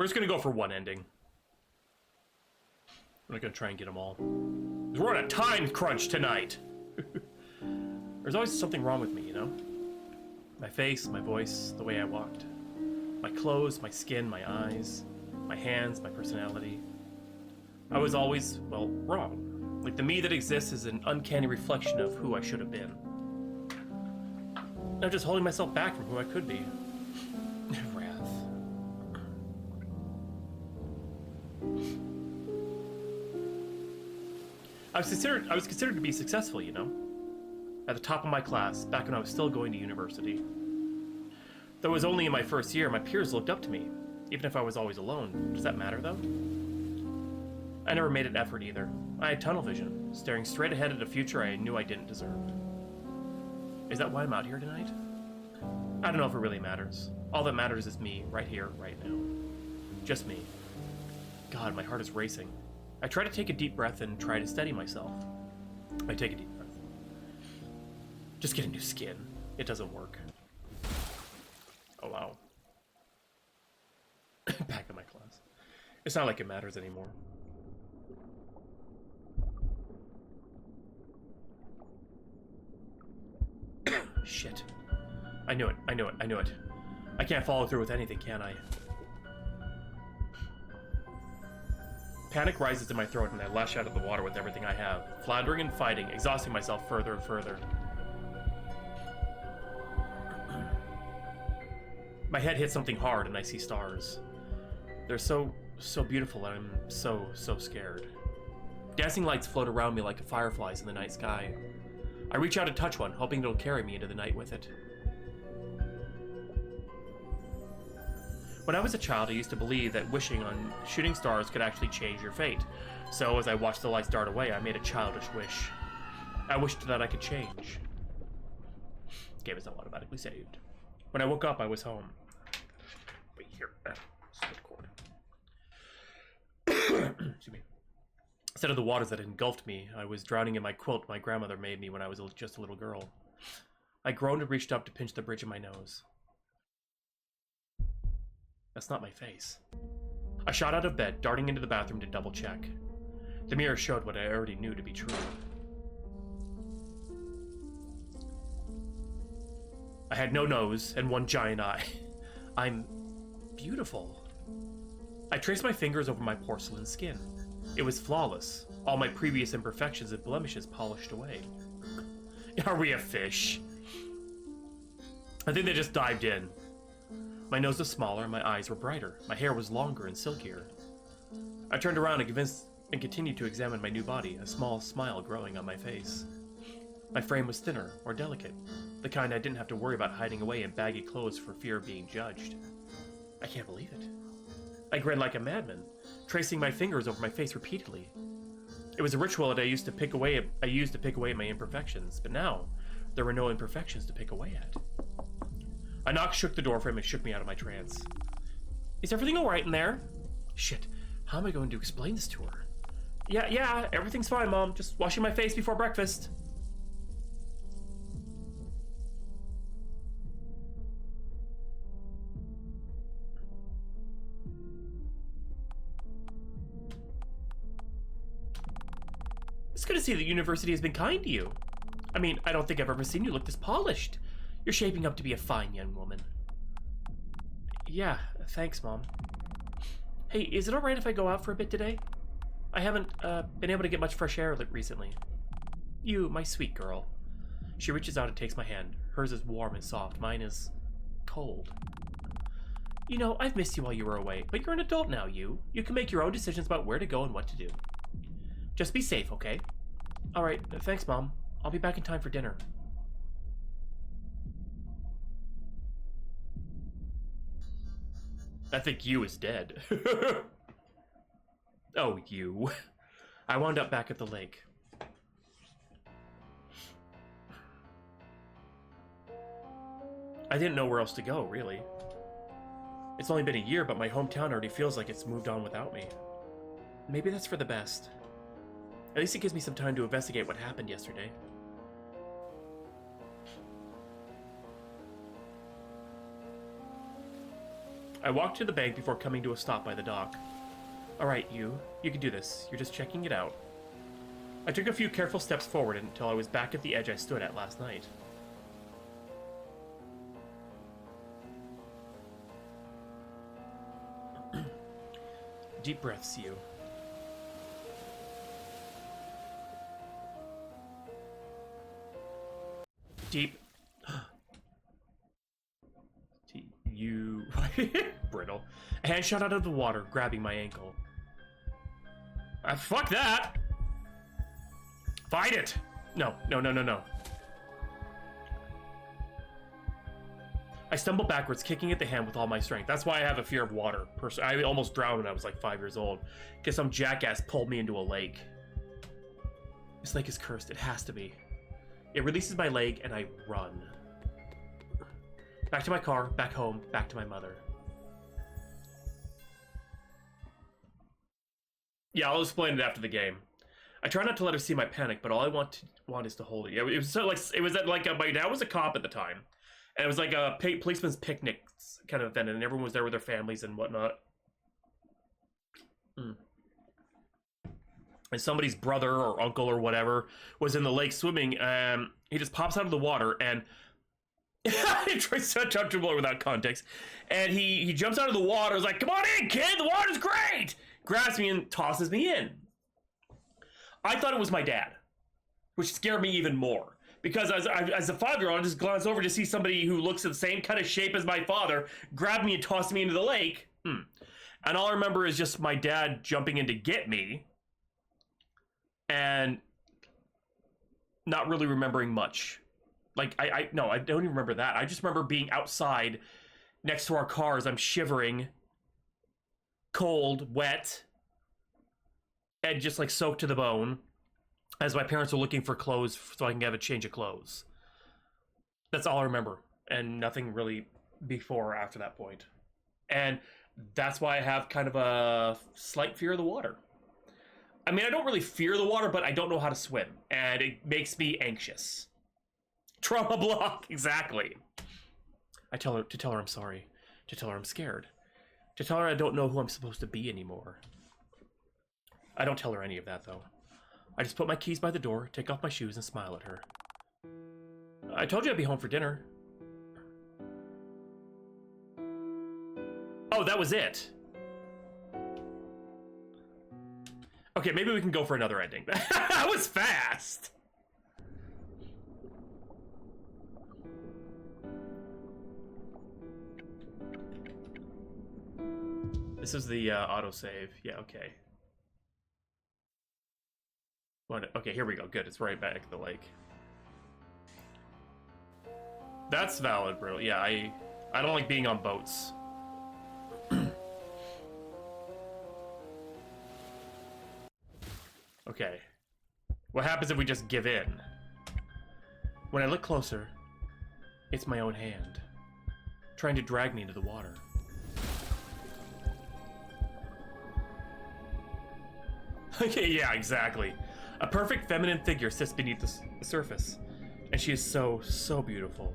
We're just gonna go for one ending. I'm not gonna try and get them all. 'Cause we're on a time crunch tonight. There's always something wrong with me, you know? My face, my voice, the way I walked. My clothes, my skin, my eyes, my hands, my personality. I was always, well, wrong. Like the me that exists is an uncanny reflection of who I should have been. I'm just holding myself back from who I could be. Wrath. I was considered to be successful, you know? At the top of my class, back when I was still going to university. Though it was only in my first year, my peers looked up to me, even if I was always alone. Does that matter, though? I never made an effort either. I had tunnel vision, staring straight ahead at a future I knew I didn't deserve. Is that why I'm out here tonight? I don't know if it really matters. All that matters is me, right here, right now. Just me. God, my heart is racing. I try to take a deep breath and try to steady myself. I take a deep breath. Just get a new skin. It doesn't work. Oh, wow. Back in my class. It's not like it matters anymore. Shit. I knew it. I knew it. I knew it. I can't follow through with anything, can I? Panic rises in my throat and I lash out of the water with everything I have, floundering and fighting, exhausting myself further and further. My head hits something hard and I see stars. They're so beautiful and I'm so scared. Dancing lights float around me like fireflies in the night sky. I reach out to touch one, hoping it'll carry me into the night with it. When I was a child, I used to believe that wishing on shooting stars could actually change your fate. So as I watched the lights dart away, I made a childish wish. I wished that I could change. Game is not automatically saved. When I woke up, I was home. Wait, here. Split cord. Excuse me. Instead of the waters that engulfed me, I was drowning in my quilt my grandmother made me when I was just a little girl. I groaned and reached up to pinch the bridge of my nose. That's not my face. I shot out of bed, darting into the bathroom to double check. The mirror showed what I already knew to be true. I had no nose and one giant eye. I'm beautiful. I traced my fingers over my porcelain skin. It was flawless, all my previous imperfections and blemishes polished away. Are we a fish? I think they just dived in. My nose was smaller and my eyes were brighter. My hair was longer and silkier. I turned around and continued to examine my new body, a small smile growing on my face. My frame was thinner, more delicate, the kind I didn't have to worry about hiding away in baggy clothes for fear of being judged. I can't believe it. I grinned like a madman, tracing my fingers over my face repeatedly. It was a ritual that I used to pick away at my imperfections, but now there were no imperfections to pick away at. A knock shook the door frame and shook me out of my trance. Is everything alright in there? Shit, how am I going to explain this to her? Yeah, everything's fine, Mom. Just washing my face before breakfast. It's good to see that university has been kind to you. I mean, I don't think I've ever seen you look this polished. You're shaping up to be a fine young woman. Yeah, thanks, Mom. Hey, is it alright if I go out for a bit today? I haven't been able to get much fresh air recently. You, my sweet girl. She reaches out and takes my hand. Hers is warm and soft. Mine is cold. You know, I've missed you while you were away, but you're an adult now, you. You can make your own decisions about where to go and what to do. Just be safe, okay? Alright, thanks, Mom. I'll be back in time for dinner. I think you is dead. Oh, you. I wound up back at the lake. I didn't know where else to go, really. It's only been a year, but my hometown already feels like it's moved on without me. Maybe that's for the best. At least it gives me some time to investigate what happened yesterday. I walked to the bank before coming to a stop by the dock. Alright, you can do this. You're just checking it out. I took a few careful steps forward until I was back at the edge I stood at last night. Deep breaths, you. Deep. You. Brittle. A hand shot out of the water, grabbing my ankle. Fuck that! Fight it! No. I stumbled backwards, kicking at the hand with all my strength. That's why I have a fear of water. I almost drowned when I was like 5 years old, because some jackass pulled me into a lake. This lake is cursed. It has to be. It releases my leg, and I run. Back to my car, back home, back to my mother. Yeah, I'll explain it after the game. I try not to let her see my panic, but all I want is to hold it. It was so like my dad was a cop at the time, and it was like a policeman's picnic kind of event, and everyone was there with their families and whatnot. And somebody's brother or uncle or whatever was in the lake swimming. He just pops out of the water and it's such uncomfortable without context. And he jumps out of the water. Is like, "Come on in, kid. The water's great." Grabs me and tosses me in. I thought it was my dad, which scared me even more. Because as a 5-year-old, I just glanced over to see somebody who looks the same kind of shape as my father grab me and toss me into the lake. And all I remember is just my dad jumping in to get me. And not really remembering much. Like, I don't even remember that. I just remember being outside next to our cars. I'm shivering, cold, wet, and just like soaked to the bone as my parents were looking for clothes so I can have a change of clothes. That's all I remember, and nothing really before or after that point. And that's why I have kind of a slight fear of the water. I mean, I don't really fear the water, but I don't know how to swim, and it makes me anxious. Trauma block, exactly. I tell her I'm sorry, to tell her I'm scared, to tell her I don't know who I'm supposed to be anymore. I don't tell her any of that, though. I just put my keys by the door, take off my shoes, and smile at her. I told you I'd be home for dinner. Oh, that was it. Okay, maybe we can go for another ending. That was fast! This is the autosave. Yeah, okay. Okay, here we go. Good, it's right back at the lake. That's valid, bro. Yeah, I don't like being on boats. Okay. What happens if we just give in? When I look closer, it's my own hand, trying to drag me into the water. Okay, yeah, exactly. A perfect feminine figure sits beneath the surface, and she is so beautiful.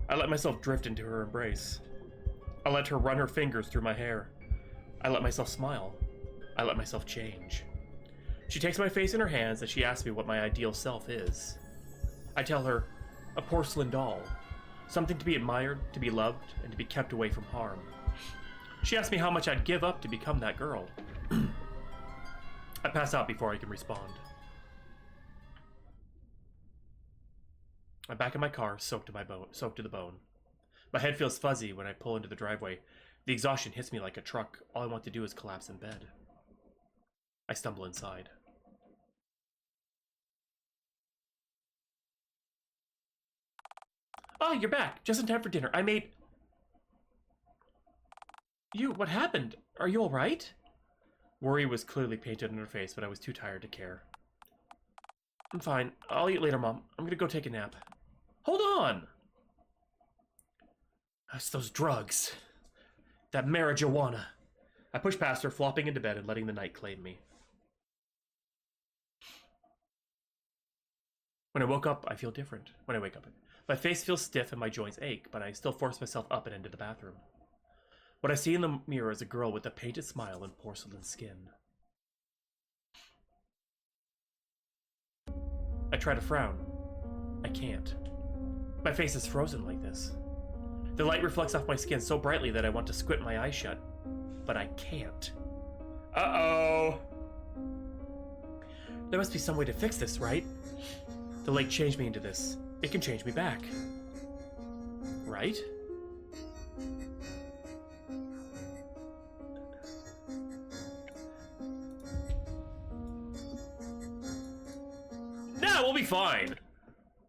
I let myself drift into her embrace. I let her run her fingers through my hair. I let myself smile. I let myself change. She takes my face in her hands and she asks me what my ideal self is. I tell her, a porcelain doll. Something to be admired, to be loved, and to be kept away from harm. She asks me how much I'd give up to become that girl. I pass out before I can respond. I'm back in my car, soaked to the bone. My head feels fuzzy when I pull into the driveway. The exhaustion hits me like a truck. All I want to do is collapse in bed. I stumble inside. Oh, you're back. Just in time for dinner. I made... You, what happened? Are you alright? Worry was clearly painted on her face, but I was too tired to care. I'm fine. I'll eat later, Mom. I'm gonna go take a nap. Hold on! It's those drugs. That marijuana. I pushed past her, flopping into bed and letting the night claim me. When I woke up, I feel different. When I wake up, my face feels stiff and my joints ache, but I still force myself up and into the bathroom. What I see in the mirror is a girl with a painted smile and porcelain skin. I try to frown. I can't. My face is frozen like this. The light reflects off my skin so brightly that I want to squint my eyes shut, but I can't. Uh-oh. There must be some way to fix this, right? The lake changed me into this. It can change me back. Right? No, we'll be fine.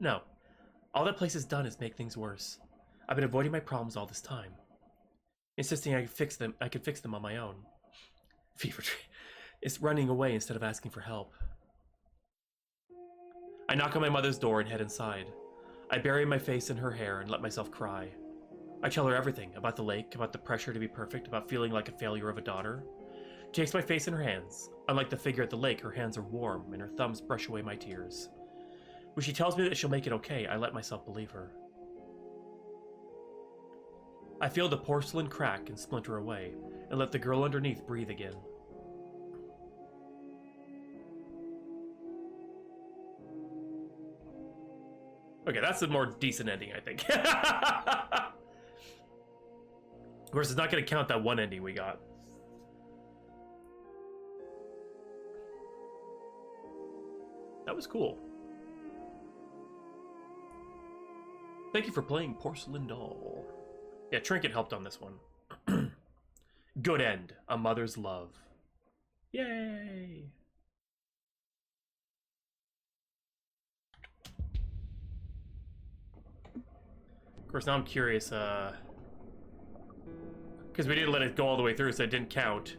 No. All that place has done is make things worse. I've been avoiding my problems all this time. Insisting I could fix them on my own. Fever tree. It's running away instead of asking for help. I knock on my mother's door and head inside. I bury my face in her hair and let myself cry. I tell her everything, about the lake, about the pressure to be perfect, about feeling like a failure of a daughter. She takes my face in her hands. Unlike the figure at the lake, her hands are warm and her thumbs brush away my tears. When she tells me that she'll make it okay, I let myself believe her. I feel the porcelain crack and splinter away, and let the girl underneath breathe again. Okay, that's a more decent ending, I think. Of course, it's not going to count that one ending we got. That was cool. Thank you for playing Porcelain Doll. Yeah, Trinket helped on this one. Good end. A mother's love. Yay! Of course, now I'm curious, because we didn't let it go all the way through, so it didn't count.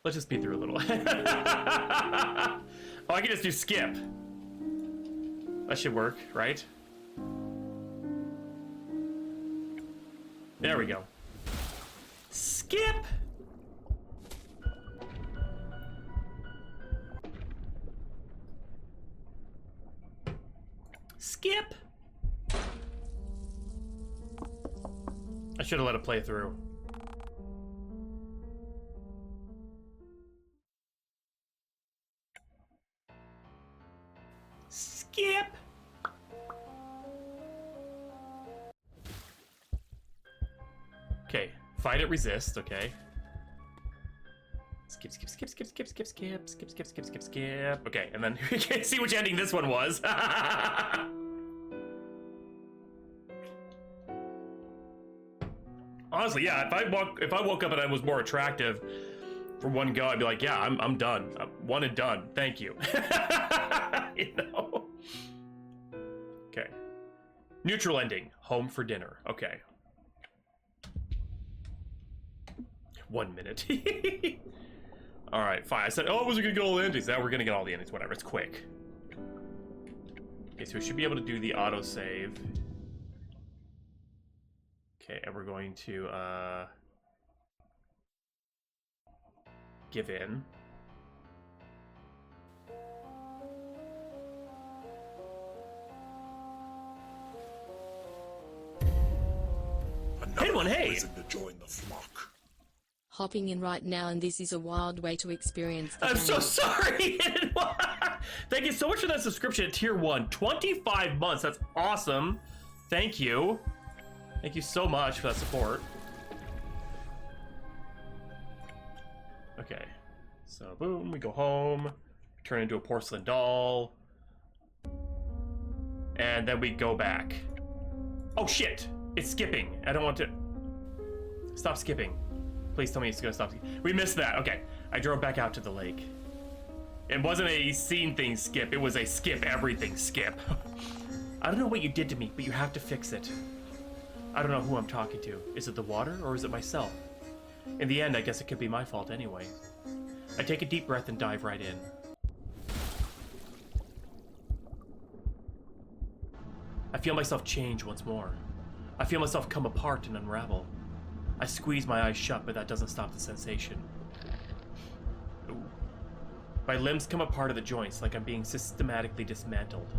Let's just speed through a little. Oh, I can just do skip. That should work, right? There we go. Skip! Skip! I should have let it play through. Skip! Okay, fight it, resist, okay. Skip, skip, skip, skip, skip, skip, skip, skip, skip, skip, skip, skip. Okay, and then we can see which ending this one was. Honestly, yeah, if I woke up and I was more attractive for one go, I'd be like, yeah, I'm done. I'm one and done. Thank you. You know? Okay. Neutral ending. Home for dinner. Okay. 1 minute. Alright, fine. I said, oh, I wasn't gonna get all the endings. Now we're gonna get all the endings. Whatever, it's quick. Okay, so we should be able to do the autosave. Okay, and we're going to, give in. Hit one, hey! To join the flock. Hopping in right now, and this is a wild way to experience the I'm game. so sorry! Thank you so much for that subscription at Tier 1. 25 months, that's awesome. Thank you. Thank you so much for that support. Okay. So, boom, we go home. Turn into a porcelain doll. And then we go back. Oh, shit! It's skipping. I don't want to... Stop skipping. Please tell me it's gonna stop. We missed that. Okay. I drove back out to the lake. It wasn't a scene thing skip. It was a skip everything skip. I don't know what you did to me, but you have to fix it. I don't know who I'm talking to. Is it the water or is it myself? In the end, I guess it could be my fault anyway. I take a deep breath and dive right in. I feel myself change once more. I feel myself come apart and unravel. I squeeze my eyes shut, but that doesn't stop the sensation. Ooh. My limbs come apart at the joints like I'm being systematically dismantled.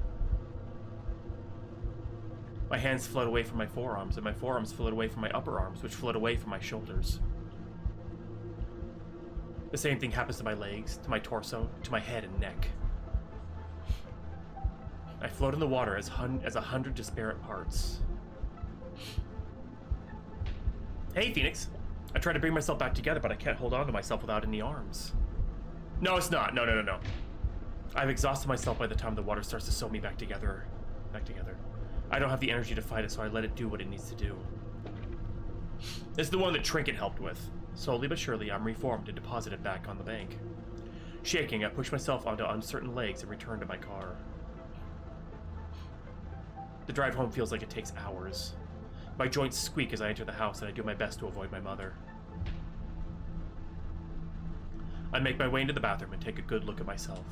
My hands float away from my forearms, and my forearms float away from my upper arms, which float away from my shoulders. The same thing happens to my legs, to my torso, to my head and neck. I float in the water as 100 disparate parts. Hey, Phoenix. I try to bring myself back together, but I can't hold on to myself without any arms. No, it's not. No. I've exhausted myself by the time the water starts to sew me back together. I don't have the energy to fight it, so I let it do what it needs to do. This is the one that Trinket helped with. Slowly but surely, I'm reformed and deposited back on the bank. Shaking, I push myself onto uncertain legs and return to my car. The drive home feels like it takes hours. My joints squeak as I enter the house, and I do my best to avoid my mother. I make my way into the bathroom and take a good look at myself.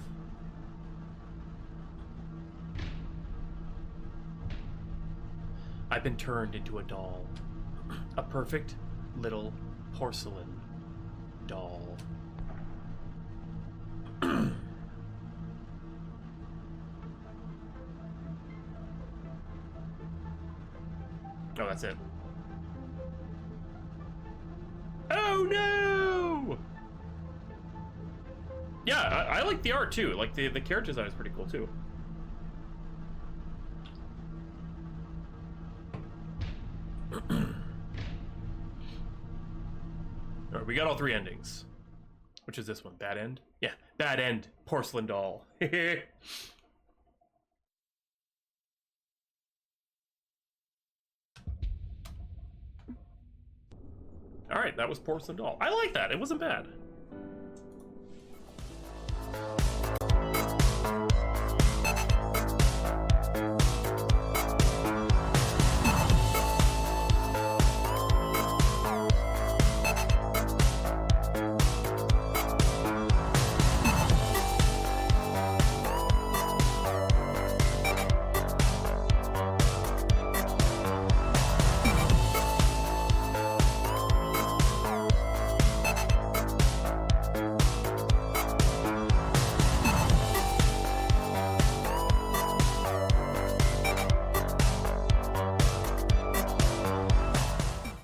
I've been turned into a doll. A perfect little porcelain doll. Oh, that's it. Oh no! Yeah, I like the art too. Like the character design is pretty cool too. Alright, we got all 3 endings. Which is this one? Bad end? Yeah, bad end. Porcelain doll. Alright, that was Porcelain doll. I like that. It wasn't bad.